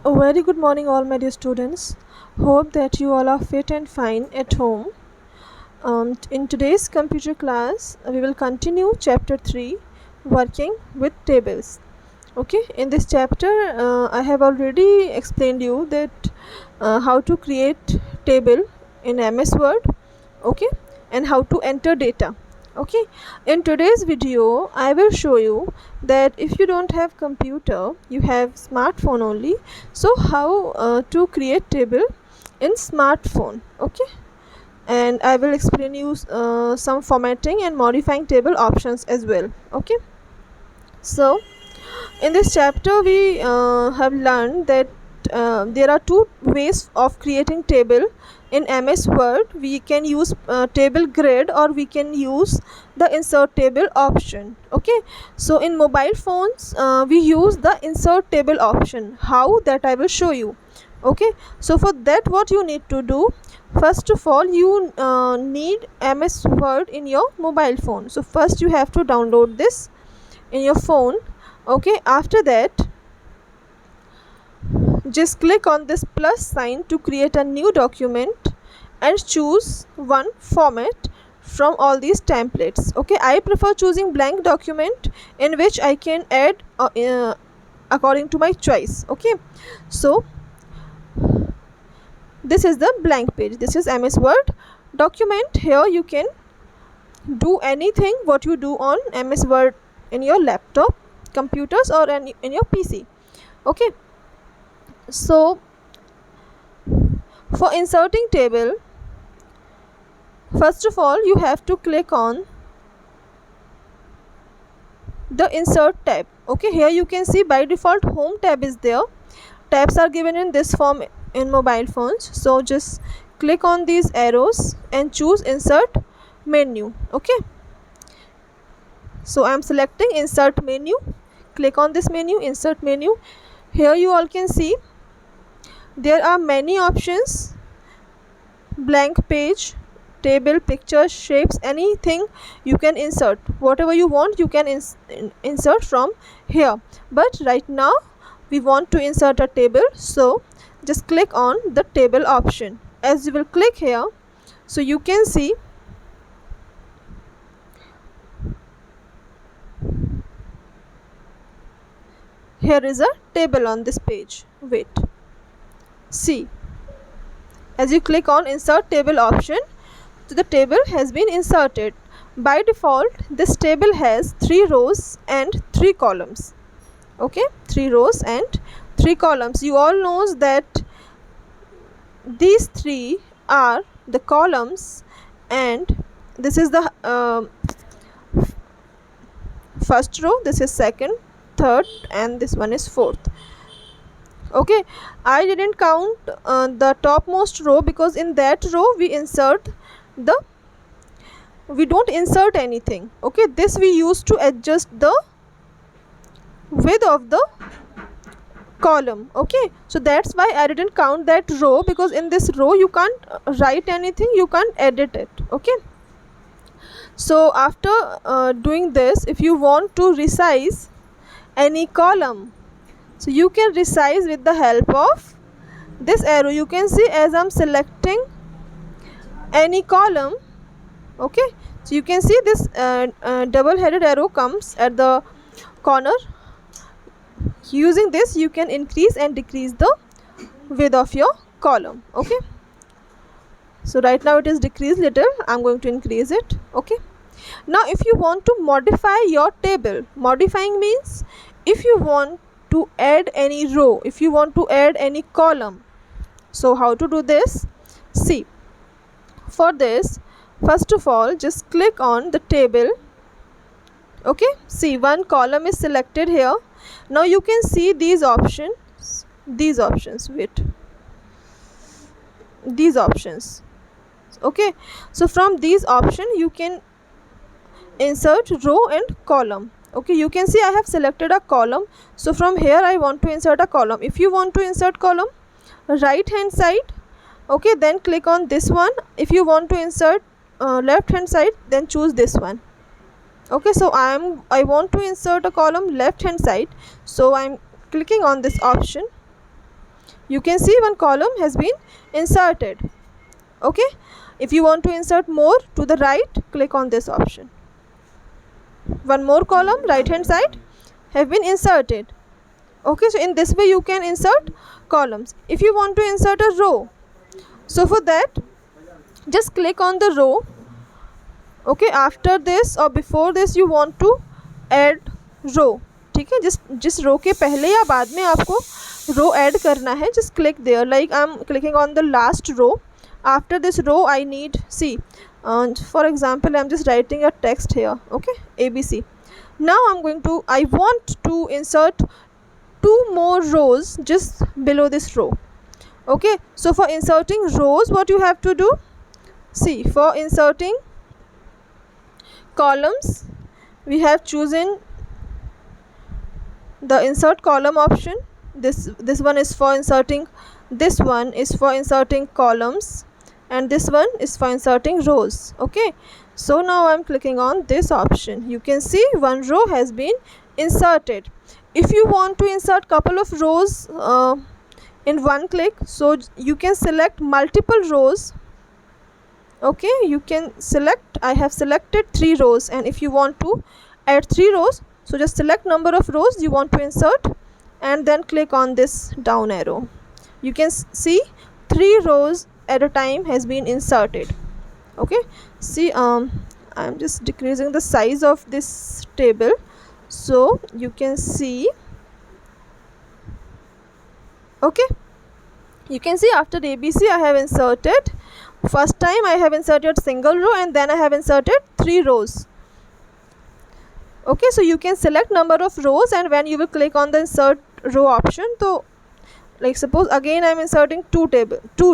A very good morning, all my dear students. Hope that you all are fit and fine at home. In today's computer class, we will continue chapter 3, working with tables. Okay, in this chapter, I have already explained you that how to create table in MS Word. Okay, and how to enter data. Okay, in today's video I will show you that if you don't have computer, you have smartphone only, so how to create table in smartphone. Okay, and I will explain you some formatting and modifying table options as well. Okay, so in this chapter we have learned that there are two ways of creating table in MS Word. We can use table grid, or we can use the insert table option. Okay, so in mobile phones we use the insert table option. How, that I will show you. Okay, so for that what you need to do, first of all you need MS Word in your mobile phone. So first you have to download this in your phone. Okay, after that just click on this plus sign to create a new document and choose one format from all these templates. Okay, I prefer choosing blank document in which I can add according to my choice. Okay, so this is the blank page. This is MS Word document. Here you can do anything what you do on MS Word in your laptop, computers, or in your PC. Okay, so for inserting table, first of all you have to click on the insert tab. Okay, here you can see by default home tab is there. Tabs are given in this form in mobile phones, so just click on these arrows and choose insert menu. Okay, so I am selecting insert menu. Click on this menu, insert menu. Here you all can see there are many options: blank page, table, pictures, shapes, anything you can insert. Whatever you want you can insert from here, but right now we want to insert a table, so just click on the table option. As you will click here, so you can see here is a table on this page. Wait, see, as you click on insert table option, so the table has been inserted. By default this table has 3 rows and 3 columns. Okay, 3 rows and 3 columns. You all knows that these 3 are the columns, and this is the first row, this is second, third, and this one is fourth. Okay, I didn't count the topmost row because in that row we don't insert anything. Okay, this we use to adjust the width of the column. Okay, so that's why I didn't count that row, because in this row you can't write anything, you can't edit it. Okay, so after doing this, if you want to resize any column, so you can resize with the help of this arrow. You can see as I'm selecting any column. Okay, so you can see this double-headed arrow comes at the corner. Using this you can increase and decrease the width of your column. Okay, so right now it is decreased little, I'm going to increase it. Okay, now if you want to modify your table, modifying means if you want to add any row, if you want to add any column, so how to do this? See, for this first of all just click on the table. Okay, see, one column is selected here. Now you can see these options, wait, these options. Okay, so from these options you can insert row and column. Okay, you can see I have selected a column, so from here I want to insert a column. If you want to insert column, right hand side, okay, then click on this one. If you want to insert left hand side, then choose this one. Okay, so I want to insert a column left hand side, so I'm clicking on this option. You can see one column has been inserted. Okay, if you want to insert more to the right, click on this option. One more column right hand side have been inserted. Okay, so in this way you can insert columns. If you want to insert a row, so for that just click on the row. Okay, after this or before this you want to add row. ठीक है, जिस रो के पहले या बाद में आपको रो add करना है, just click there. Like I'm clicking on the last row. After this row I need, see, for example I'm just writing a text here. Okay, ABC. Now I want to insert 2 more rows just below this row. Okay, so for inserting rows what you have to do, see, for inserting columns we have chosen the insert column option. This one is for inserting, this one is for inserting columns, and this one is for inserting rows. Okay, so now I'm clicking on this option. You can see one row has been inserted. If you want to insert couple of rows in one click, so you can select multiple rows. Okay, you can select, I have selected 3 rows, and if you want to add 3 rows, so just select number of rows you want to insert and then click on this down arrow. You can see 3 rows at a time has been inserted. Okay, see, I'm just decreasing the size of this table so you can see. Okay, you can see after ABC I have inserted, first time I have inserted single row and then I have inserted 3 rows. Okay, so you can select number of rows, and when you will click on the insert row option, so like suppose again I am inserting 2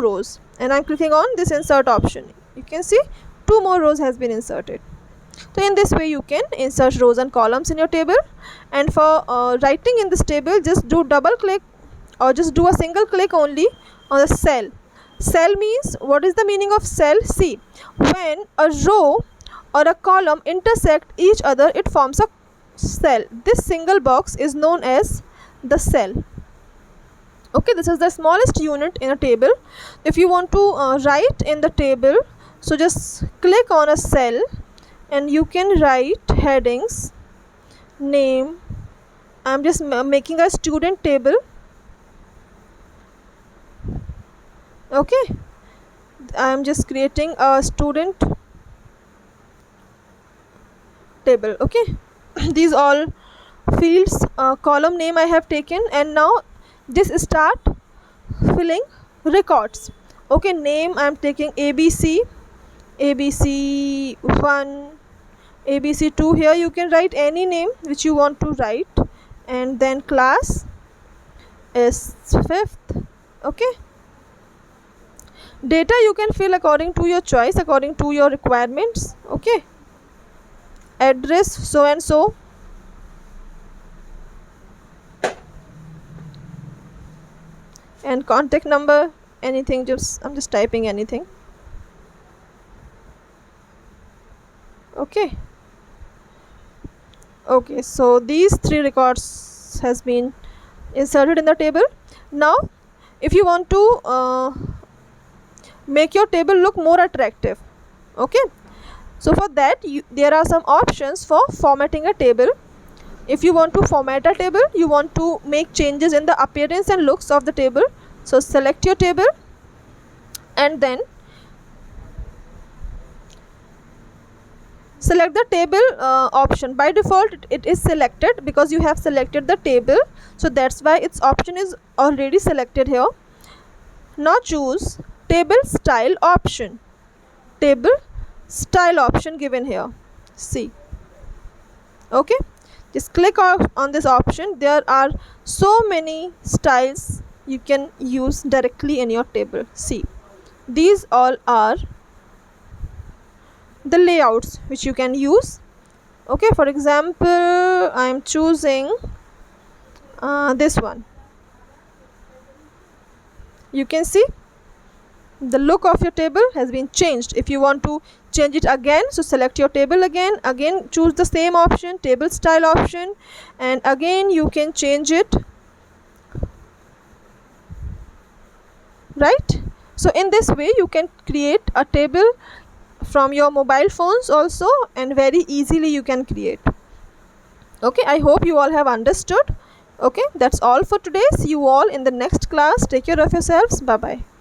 rows and I am clicking on this insert option, you can see 2 more rows has been inserted. So in this way you can insert rows and columns in your table. And for writing in this table, just do double click or just do a single click only on the cell. Cell means, what is the meaning of cell? See, when a row or a column intersect each other, it forms a cell. This single box is known as the cell. Okay, this is the smallest unit in a table. If you want to write in the table, so just click on a cell and you can write headings, name. I'm just making a student table. Okay, I'm just creating a student table. Okay, these all fields, column name I have taken, and now just start filling records. Okay, name I'm taking ABC, ABC1, ABC2. Here you can write any name which you want to write, and then class is 5th. Okay, data you can fill according to your choice, according to your requirements. Okay, address so and so, and contact number, anything, I'm just typing anything. Okay, so these 3 records has been inserted in the table. Now if you want to make your table look more attractive, okay, so for that there are some options for formatting a table. If you want to format a table, you want to make changes in the appearance and looks of the table, so select your table and then select the table option. By default it is selected because you have selected the table, so that's why its option is already selected here. Now choose table style option. Table style option given here, see. Okay, just click on this option. There are so many styles you can use directly in your table. See, these all are the layouts which you can use. Okay, for example I am choosing this one. You can see the look of your table has been changed. If you want to change it again, so select your table again choose the same option, table style option, and again you can change it. right? So in this way you can create a table from your mobile phones also, and very easily you can create. Okay, I hope you all have understood. Okay, that's all for today. See you all in the next class. Take care of yourselves. Bye bye.